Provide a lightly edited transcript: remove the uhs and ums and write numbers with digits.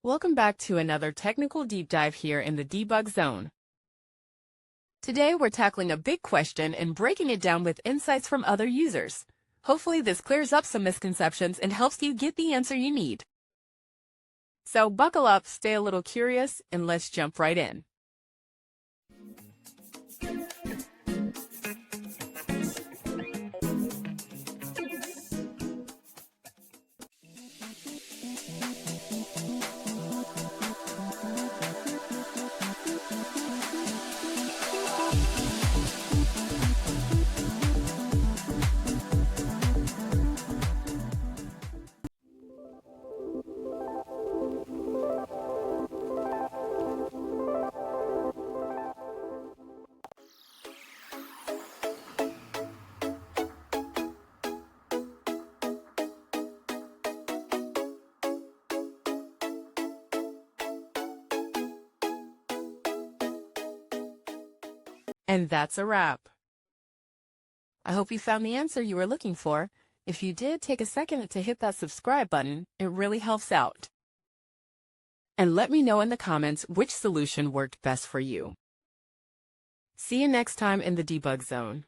Welcome back to another technical deep dive here in the debug zone. Today we're tackling a big question and breaking it down with insights from other users. Hopefully this clears up some misconceptions and helps you get the answer you need. So buckle up, stay a little curious, and let's jump right in. And that's a wrap. I hope you found the answer you were looking for. If you did, take a second to hit that subscribe button. It really helps out. And let me know in the comments which solution worked best for you. See you next time in the debug zone.